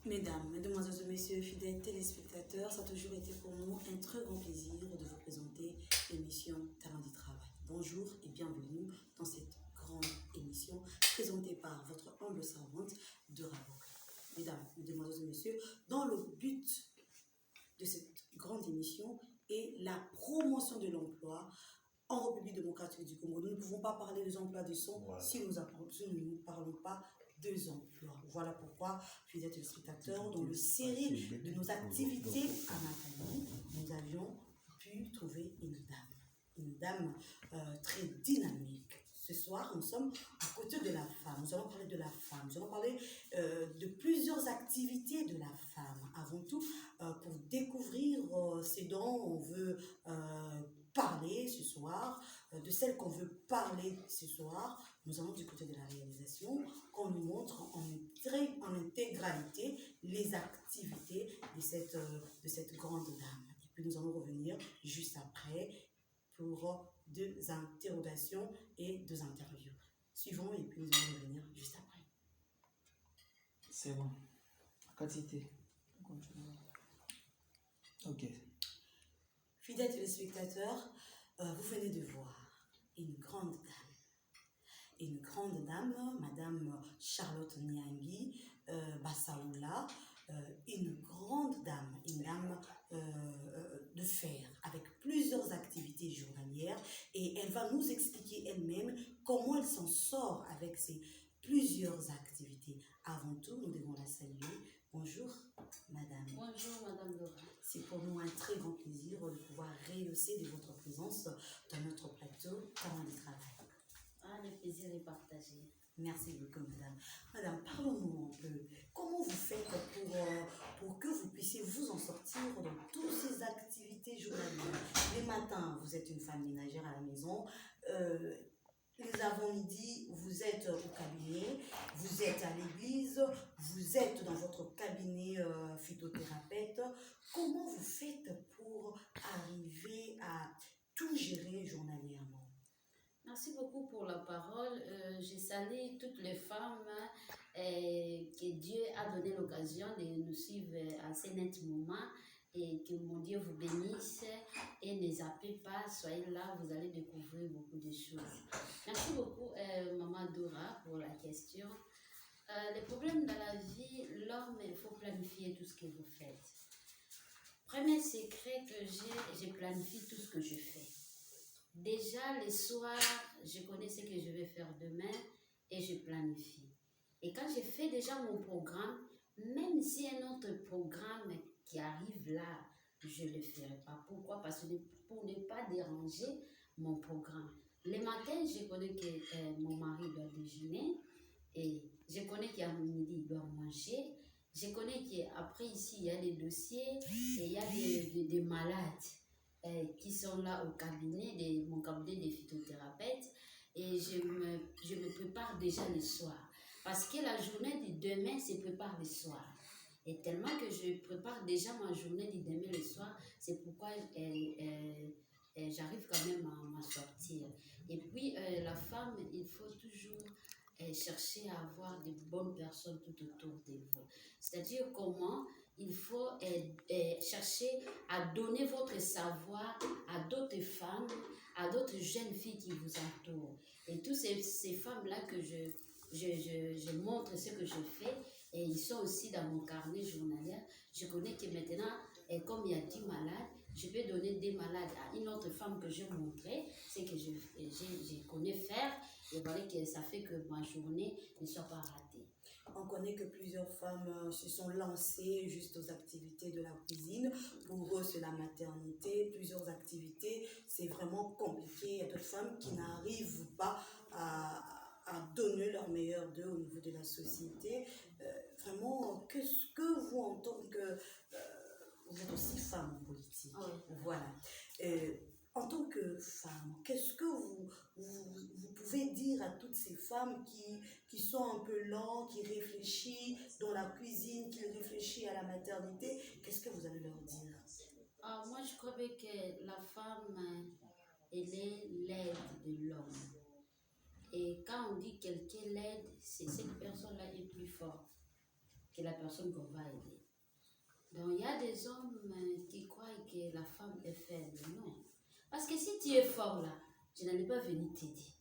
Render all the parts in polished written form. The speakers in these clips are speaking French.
Mesdames, Mesdemoiselles et Messieurs, fidèles téléspectateurs, ça a toujours été pour nous un très grand plaisir de vous présenter l'émission Talent du Travail. Bonjour et bienvenue dans cette grande émission présentée par votre humble servante de Raboc. Mesdames, Mesdemoiselles et Messieurs, dans le but de cette grande émission est la promotion de l'emploi en République démocratique du Congo. Nous ne pouvons pas parler des emplois de son si nous ne parlons pas des emplois. Voilà pourquoi, fidèles téléspectateurs, dans le série de nos activités à Matani, nous avions pu trouver une dame très dynamique. Ce soir, nous sommes à côté de la femme. Nous allons parler de la femme. Nous allons parler de plusieurs activités de la femme. Avant tout, pour découvrir ce dont on veut parler ce soir, de celle qu'on veut parler ce soir, nous allons du côté de la réalisation, qu'on nous montre en intégralité les activités de cette grande dame. Et puis nous allons revenir juste après pour deux interrogations et deux interviews. Suivons et puis nous allons revenir juste après. C'est bon. Quantité. Ok. Fidèles téléspectateurs, vous venez de voir une grande dame, Madame Charlotte Niangi Bassaoula, une grande dame, une dame de fer, avec plusieurs activités journalières, et elle va nous expliquer elle-même comment elle s'en sort avec ces plusieurs activités. Avant tout, nous devons la saluer. Bonjour, Madame. Bonjour, Madame Dora. C'est pour nous un très grand plaisir de pouvoir rehausser de votre présence dans notre plateau Talent du Travail. Ah, le plaisir est partagé. Merci beaucoup, Madame. Madame, parlons-nous un peu. Comment vous faites pour que vous puissiez vous en sortir dans toutes ces activités journalières? Les matins, vous êtes une femme ménagère à la maison. Les avant-midi, vous êtes au cabinet, vous êtes à l'église, vous êtes dans votre cabinet phytothérapeute. Comment vous faites pour arriver à tout gérer journalièrement? Merci beaucoup pour la parole. Je salue toutes les femmes que Dieu a donné l'occasion de nous suivre à ce net moment, et que mon Dieu vous bénisse et ne zappez pas, soyez là, vous allez découvrir beaucoup de choses. Merci beaucoup, Maman Dora, pour la question. Les problèmes dans la vie, l'homme, il faut planifier tout ce que vous faites. Premier secret que j'ai, je planifie tout ce que je fais. Déjà, le soir, je connais ce que je vais faire demain et je planifie. Et quand je fais déjà mon programme, même si un autre programme qui arrive là, je ne le ferai pas. Pourquoi? Parce que pour ne pas déranger mon programme. Le matin, je connais que mon mari doit déjeuner, et je connais qu'à midi, il doit manger. Je connais qu'après ici, il y a des dossiers et il y a des malades qui sont là au cabinet, mon cabinet de phytothérapeute, et je me prépare déjà le soir. Parce que la journée du demain se prépare le soir. Et tellement que je prépare déjà ma journée du demain le soir, c'est pourquoi j'arrive quand même à m'en sortir. Et puis, la femme, il faut toujours chercher à avoir de bonnes personnes tout autour de vous. C'est-à-dire comment il faut chercher à donner votre savoir à d'autres femmes, à d'autres jeunes filles qui vous entourent. Et toutes ces femmes-là que je montre ce que je fais, et ils sont aussi dans mon carnet journalier. Je connais que maintenant, comme il y a 10 malades, je peux donner des malades à une autre femme que j'ai montré, ce que je connais faire, et voilà que ça fait que ma journée ne soit pas ratée. On connaît que plusieurs femmes se sont lancées juste aux activités de la cuisine. Pour eux, c'est la maternité. Plusieurs activités, c'est vraiment compliqué. Il y a d'autres femmes qui n'arrivent pas à donner leur meilleur d'eux au niveau de la société. Vraiment, qu'est-ce que vous, en tant que... vous êtes aussi femme politique. Oui. Voilà. En tant que femme, qu'est-ce que vous pouvez dire à toutes ces femmes qui sont un peu lentes, qui réfléchissent dans la cuisine, qui réfléchissent à la maternité? Qu'est-ce que vous allez leur dire? Moi, je crois que la femme, elle est l'aide de l'homme. Et quand on dit quelqu'un l'aide, c'est cette personne-là est plus forte que la personne qu'on va aider. Donc, il y a des hommes qui croient que la femme est faible. Non. Parce que si tu es fort là, je n'allais pas venir t'aider.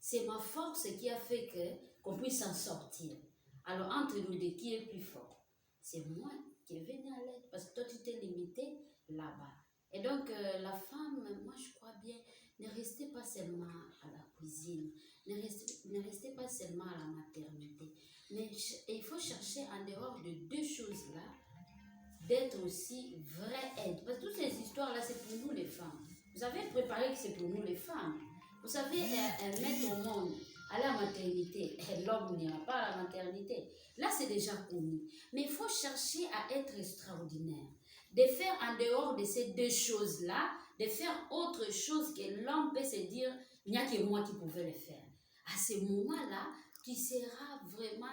C'est ma force qui a fait qu'on puisse s'en sortir. Alors, entre nous deux, qui est plus fort? C'est moi qui est venu à l'aide. Parce que toi, tu t'es limité là-bas. Et donc, la femme, moi, je crois bien, ne restez pas seulement à la cuisine. Ne restez pas seulement à la maternité. Mais il faut chercher en dehors de deux choses-là, d'être aussi vraie aide. Parce que toutes ces histoires-là, c'est pour nous les femmes. Vous avez préparé que c'est pour nous les femmes. Vous savez, mettre au monde, aller à la maternité, l'homme n'ira pas à la maternité. Là, c'est déjà connu. Mais il faut chercher à être extraordinaire. De faire en dehors de ces deux choses-là, de faire autre chose que l'homme peut se dire, il n'y a que moi qui pouvais le faire. À ce moment-là, tu seras vraiment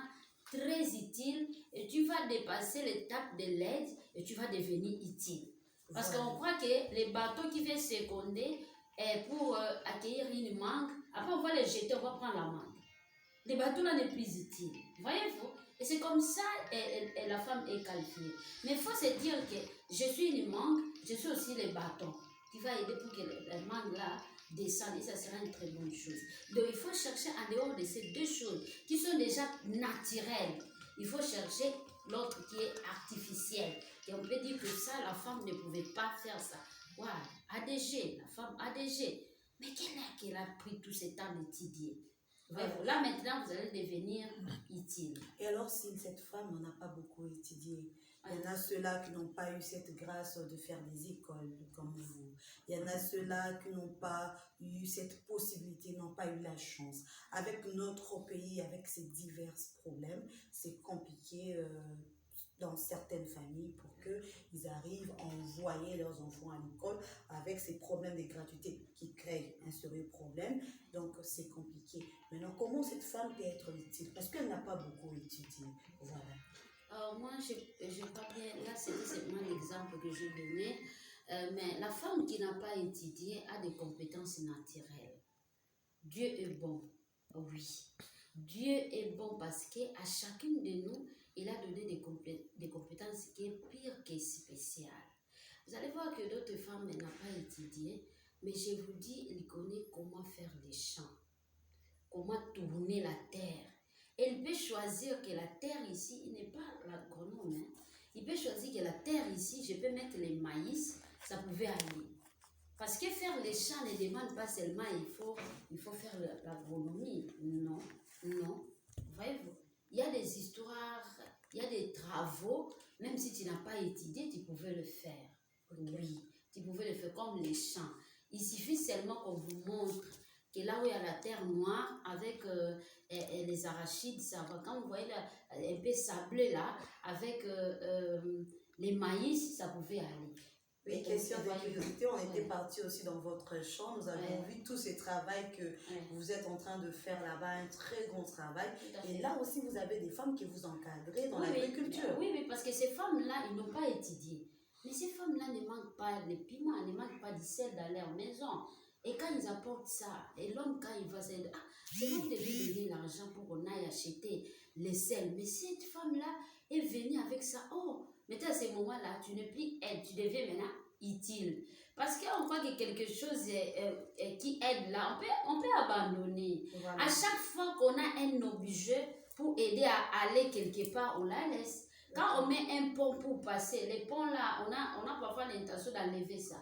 très utile et tu vas dépasser l'étape de l'aide et tu vas devenir utile. Parce qu'on croit que les bateaux qui viennent seconder pour accueillir une mangue, après on va les jeter, on va prendre la mangue. Les bateaux là n'est plus utile. Voyez-vous? Et c'est comme ça et la femme est qualifiée. Mais il faut se dire que je suis une mangue, je suis aussi les bâtons qui va aider pour que la mangue là descende et ça sera une très bonne chose. Donc il faut chercher en dehors de ces deux choses qui sont déjà naturelles. Il faut chercher l'autre qui est artificiel. Et on peut dire que ça, la femme ne pouvait pas faire ça. Voilà, ADG, la femme ADG. Mais qu'elle a pris tout ce temps d'étudier? Là maintenant, vous allez devenir utile. Et alors, si cette femme n'a pas beaucoup étudié, il y en a ceux-là qui n'ont pas eu cette grâce de faire des écoles comme vous. Il y en a ceux-là qui n'ont pas eu cette possibilité, n'ont pas eu la chance. Avec notre pays, avec ses divers problèmes, c'est compliqué dans certaines familles pour qu'ils arrivent à envoyer leurs enfants à l'école avec ces problèmes de gratuité qui créent un sérieux problème. Donc, c'est compliqué. Maintenant, comment cette femme peut être utile? Parce qu'elle n'a pas beaucoup étudié. Voilà. Moi, je crois bien, là, c'était seulement l'exemple que j'ai donné. Mais la femme qui n'a pas étudié a des compétences naturelles. Dieu est bon, oui. Dieu est bon parce qu'à chacune de nous, il a donné des compétences qui est pire que spéciales. Vous allez voir que d'autres femmes n'ont pas étudié, mais je vous dis, il connaît comment faire des champs, comment tourner la terre. Et il peut choisir que la terre ici, il n'est pas l'agronome, hein. Il peut choisir que la terre ici, je peux mettre les maïs, ça pouvait aller. Parce que faire les champs ne demande pas seulement il faut faire l'agronomie. Non, non. Voyez-vous, il y a des histoires, il y a des travaux, même si tu n'as pas étudié, tu pouvais le faire. Oui, tu pouvais le faire comme les champs. Il suffit seulement qu'on vous montre que là où il y a la terre noire, avec les arachides, ça va. Quand vous voyez un peu sablé là, avec les maïs, ça pouvait aller. Oui, question de curiosité, on était parti aussi dans votre champ, nous avons vu tout ce travail que vous êtes en train de faire là-bas, un très grand travail. Et là aussi, vous avez des femmes qui vous encadrent dans l'agriculture. Oui, parce que ces femmes-là, ils n'ont pas étudié. Mais ces femmes-là ne manquent pas les piments, ne manquent pas du sel dans leur maison. Et quand ils apportent ça, et l'homme, quand il va se dire, c'est moi qui devais donner l'argent pour qu'on aille acheter les sels. Mais cette femme-là est venue avec ça. Oh, mais à ce moment-là, tu n'es plus aide, tu deviens maintenant utile. Parce qu'on croit que quelque chose qui aide là, on peut abandonner. Voilà. À chaque fois qu'on a un objet pour aider à aller quelque part, on la laisse. Quand on met un pont pour passer, les ponts là, on a parfois l'intention d'enlever ça.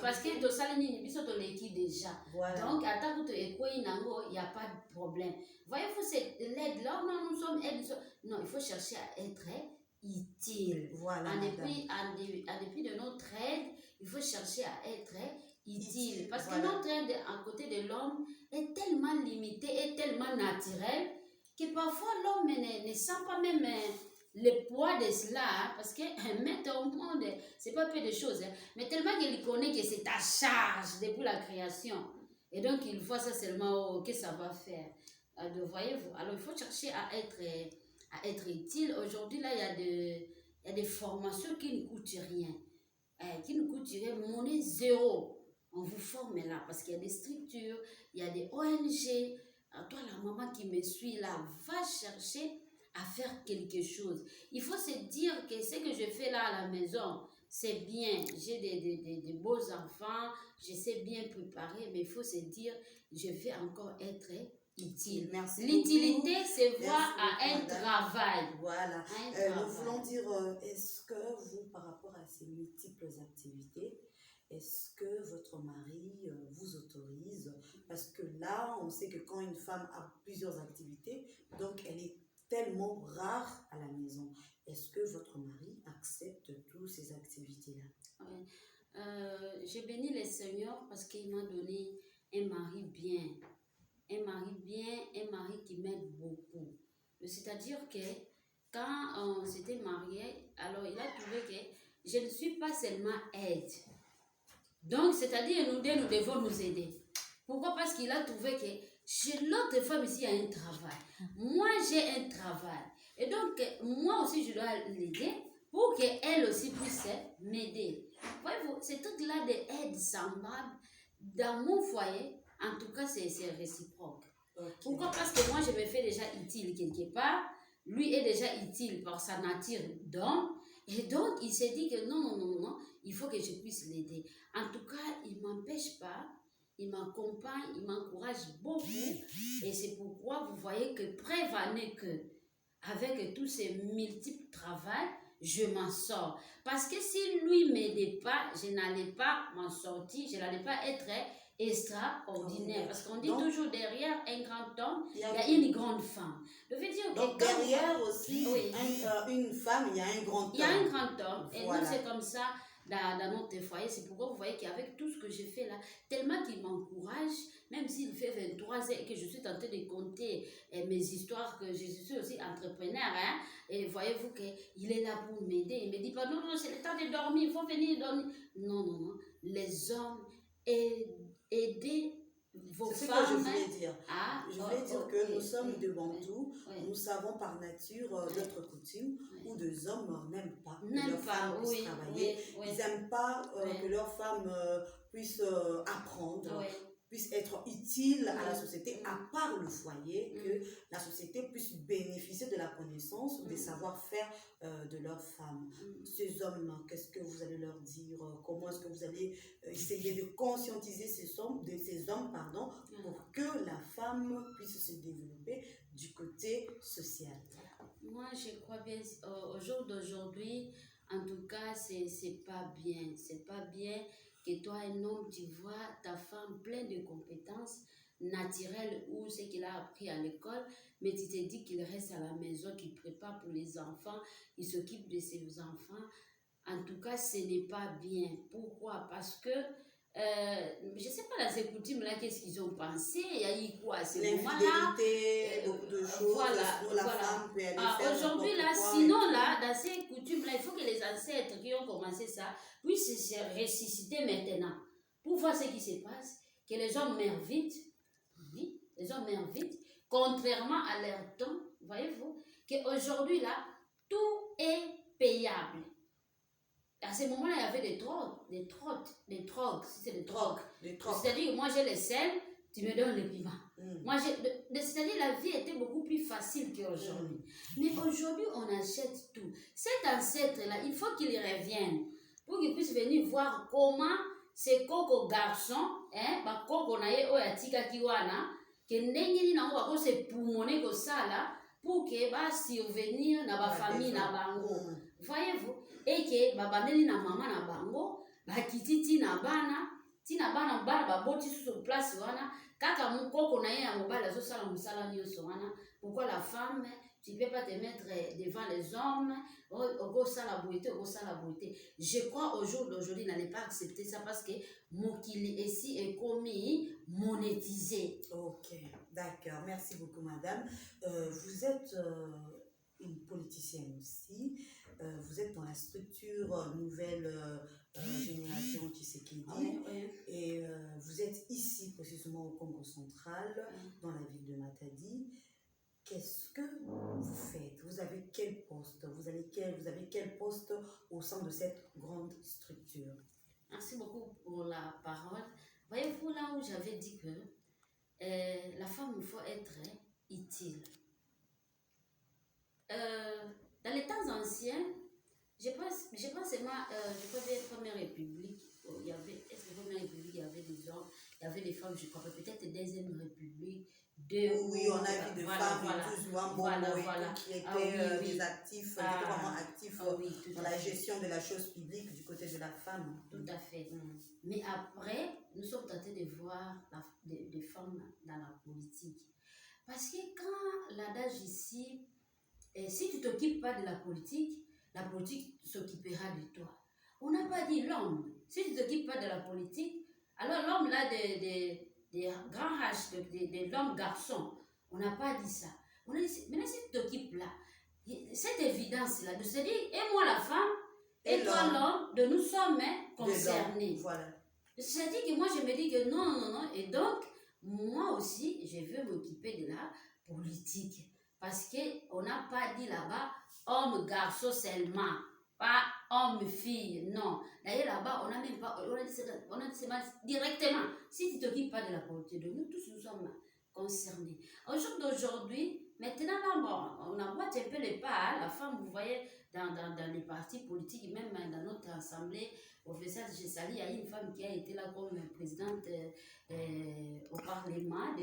Parce que dans ça, ils sont déjà. Voilà. Donc, à ta il n'y a pas de problème. Voyez-vous, c'est l'aide là, nous sommes aides. Non, il faut chercher à être utile. Voilà. En dépit de notre aide, il faut chercher à être utile. Parce que notre aide à côté de l'homme est tellement limitée et tellement naturelle que parfois l'homme ne sent pas même le poids de cela, hein, parce que mettre au monde, c'est pas peu de choses, hein, mais tellement qu'il connaît que c'est à charge depuis la création. Et donc il voit ça seulement, que ça va faire. Voyez-vous, alors il faut chercher à être utile. Aujourd'hui, là, il y a des formations qui ne coûtent rien. Qui ne coûtent rien, monnaie zéro. On vous forme là, parce qu'il y a des structures, il y a des ONG. Toi, la maman qui me suit là, va chercher à faire quelque chose. Il faut se dire que ce que je fais là à la maison, c'est bien. J'ai des beaux enfants, je sais bien préparer, mais il faut se dire, je vais encore être utile. Merci L'utilité, beaucoup. c'est voir Merci à beaucoup, un madame. travail. Voilà. Un Nous travail. voulons dire, est-ce que vous, par rapport à ces multiples activités, est-ce que votre mari vous autorise? Parce que là, on sait que quand une femme a plusieurs activités, donc elle est tellement rare à la maison. Est-ce que votre mari accepte toutes ces activités-là? Ouais. J'ai béni le Seigneur parce qu'il m'a donné un mari bien. Un mari bien, un mari qui m'aide beaucoup. C'est-à-dire que quand on s'était mariés, alors il a trouvé que je ne suis pas seulement aide. Donc, c'est-à-dire, nous deux, nous devons nous aider. Pourquoi? Parce qu'il a trouvé que chez l'autre femme ici, il y a un travail. Moi, j'ai un travail. Et donc, moi aussi, je dois l'aider pour qu'elle aussi puisse m'aider. Voyez-vous, c'est tout là d'aide semblable dans mon foyer. En tout cas, c'est réciproque. Okay. Pourquoi? Parce que moi, je me fais déjà utile quelque part. Lui est déjà utile par sa nature d'homme. Et donc, il s'est dit que non, il faut que je puisse l'aider. En tout cas, il ne m'empêche pas, il m'accompagne, il m'encourage beaucoup. Et c'est pourquoi vous voyez que preuve en est que, avec tous ces multiples travaux, je m'en sors. Parce que si lui ne m'aidait pas, je n'allais pas m'en sortir, je n'allais pas être extraordinaire. Parce qu'on dit donc, toujours derrière un grand homme, il y a une grande femme. Je veux dire donc que derrière aussi, oui, une femme, il y a un grand homme. Il y a un grand homme. Et voilà. nous, c'est comme ça dans notre foyer. C'est pourquoi vous voyez qu'avec tout ce que je fais là, tellement qu'il m'encourage, même s'il fait 23 ans et que je suis tentée de compter mes histoires, que je suis aussi entrepreneur, hein, et voyez-vous qu'il est là pour m'aider. Il ne me dit pas, non, c'est le temps de dormir, il faut venir dormir. Non. Les hommes, aidez vos c'est femmes. C'est ce que je voulais dire. Je voulais dire que nous sommes oui, de Bantou, oui. Nous savons par nature d'autres coutumes où des hommes n'aiment pas que N'aiment leurs femmes pas, puissent travailler. Ils n'aiment pas que leurs femmes puissent apprendre, puissent être utiles à la société, à part le foyer, que la société puisse bénéficier de la connaissance ou des savoir-faire de leurs femmes. Ces hommes, qu'est-ce que vous allez leur dire? Comment est-ce que vous allez essayer de conscientiser ces hommes, pour que la femme puisse se développer du côté social? Moi, je crois bien, au jour d'aujourd'hui, en tout cas, c'est pas bien. C'est pas bien que toi, un homme, tu vois ta femme pleine de compétences naturelles ou ce qu'il a appris à l'école, mais tu te dis qu'il reste à la maison, qu'il prépare pour les enfants, il s'occupe de ses enfants. En tout cas, ce n'est pas bien. Pourquoi? Parce que je ne sais pas dans ces coutumes-là, qu'est-ce qu'ils ont pensé, il y a eu quoi à ce moment-là? L'infidélité, beaucoup de choses, sinon la femme peut aller faire aujourd'hui, là, sinon, là, dans ces coutumes-là, il faut que les ancêtres qui ont commencé ça puissent se ressusciter maintenant pour voir ce qui se passe, que les hommes meurent vite, oui, les hommes meurent vite, contrairement à leur temps, voyez-vous, qu'aujourd'hui, là, tout est payable. À ce moment-là, il y avait des drogues. Si c'est des drogues. C'est-à-dire, moi, j'ai les sels, tu me donnes le piment. C'est-à-dire, la vie était beaucoup plus facile qu'aujourd'hui. Mais aujourd'hui, on achète tout. Cet ancêtre-là, il faut qu'il revienne pour qu'il puisse venir voir comment ces coco garçons, bah, coco naye oyatika kiwana, que n'engeni na ngo se pulmoner comme ça là, pour que bah survenir na ba famille na bango. Voyez-vous? Et que babandeli na mama na bango bakiti tina bana baboti sur place wana kaka mukoko na ye ya mobali azosala mosala nyonso wana. Pourquoi la femme, tu ne peux pas te mettre devant les hommes, je crois au jour d'aujourd'hui n'allez pas accepter ça parce que Mokili ici est commis monétisé. Ok, d'accord, merci beaucoup madame. Vous êtes une politicienne aussi. Vous êtes dans la structure nouvelle génération Tshisekedi et vous êtes ici précisément au Congo central, dans la ville de Matadi. Qu'est-ce que vous faites? Vous avez quel poste? Vous avez quel poste au sein de cette grande structure? Merci beaucoup pour la parole. Voyez-vous là où j'avais dit que la femme, il faut être utile. dans les temps anciens, je pense seulement, je crois bien Première République, il y avait, est-ce que Première République, il y avait des hommes, il y avait des femmes, je crois peut-être Deuxième République, Oui, on a vu des femmes et tout, souvent qui étaient des actifs, qui étaient vraiment actifs dans la gestion de la chose publique du côté de la femme. Tout à fait. Mais après, nous sommes tentés de voir des femmes dans la politique. Parce que quand l'adage ici, si tu ne t'occupes pas de la politique s'occupera de toi. On n'a pas dit l'homme. Si tu ne t'occupes pas de la politique, alors l'homme là, des grands H, de l'homme garçon, on n'a pas dit ça. On a dit, maintenant si tu t'occupes là, cette évidence-là, de se dire, et moi la femme, et toi l'homme, de nous sommes concernés. Voilà. C'est-à-dire que moi je me dis que non, et donc, moi aussi, je veux m'occuper de la politique. Parce qu'on n'a pas dit là-bas homme, garçon seulement, pas homme, fille, non. D'ailleurs là-bas, on n'a même pas, on a dit seulement directement, si tu ne t'occupes pas de la politique, de nous tous nous sommes concernés. Au jour d'aujourd'hui, maintenant, on emboîte un peu les pas, la femme, vous voyez, dans les partis politiques, même dans notre assemblée, professeur Gessali, il y a une femme qui a été là comme présidente au Parlement,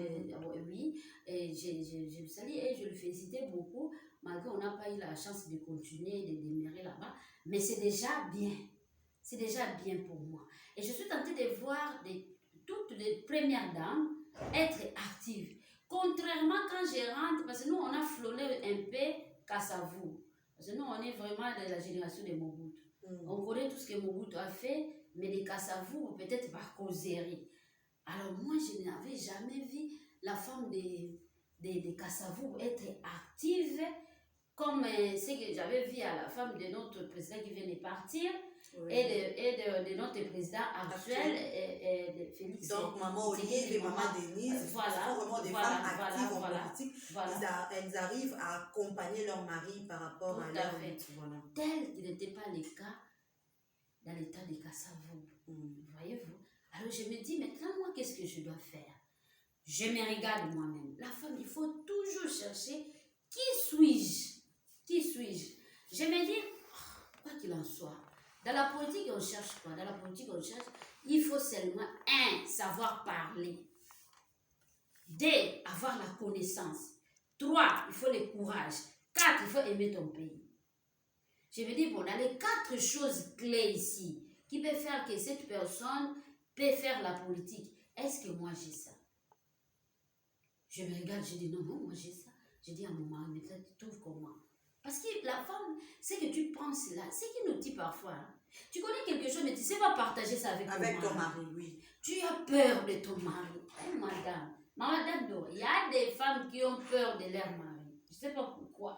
oui, et je le salue et je le félicitais beaucoup, malgré on n'a pas eu la chance de continuer, de demeurer là-bas, mais c'est déjà bien pour moi. Et je suis tentée de voir toutes les premières dames être actives. Contrairement quand je rentre, parce que nous on a frôlé un peu Kassavou, parce que nous on est vraiment de la génération de Mobutu. On connaît tout ce que Mobutu a fait, mais les Kassavou, peut-être par causerie. Alors moi, je n'avais jamais vu la femme de Kassavou être active comme ce que j'avais vu à la femme de notre président qui vient de partir et de notre président actuel, de Félix. Donc maman Olive et maman Denise, sont vraiment des femmes actives en politique. Elles arrivent à accompagner leur mari par rapport à leur vie. Voilà. Tel qu'il n'était pas le cas dans l'état de Kassavou. Voyez-vous? Alors je me dis, maintenant, moi, qu'est-ce que je dois faire? Je me regarde moi-même. La femme, il faut toujours chercher qui suis-je? Qui suis-je? Je me dis, quoi qu'il en soit, dans la politique, on cherche quoi? Dans la politique, on cherche, il faut seulement, 1, savoir parler. 2, avoir la connaissance. 3, il faut le courage. 4, il faut aimer ton pays. Je me dis, bon, dans les 4 choses clés ici, qui peut faire que cette personne peut faire la politique, est-ce que moi j'ai ça? Je me regarde, je dis, non, moi j'ai ça. Je dis à mon mari, mais tu trouves comment? Parce que la femme, ce que tu penses là, c'est qui nous dit parfois. Hein? Tu connais quelque chose, mais tu ne sais pas partager ça avec ton mari. Oui. Tu as peur de ton mari. Madame, il y a des femmes qui ont peur de leur mari. Je ne sais pas pourquoi.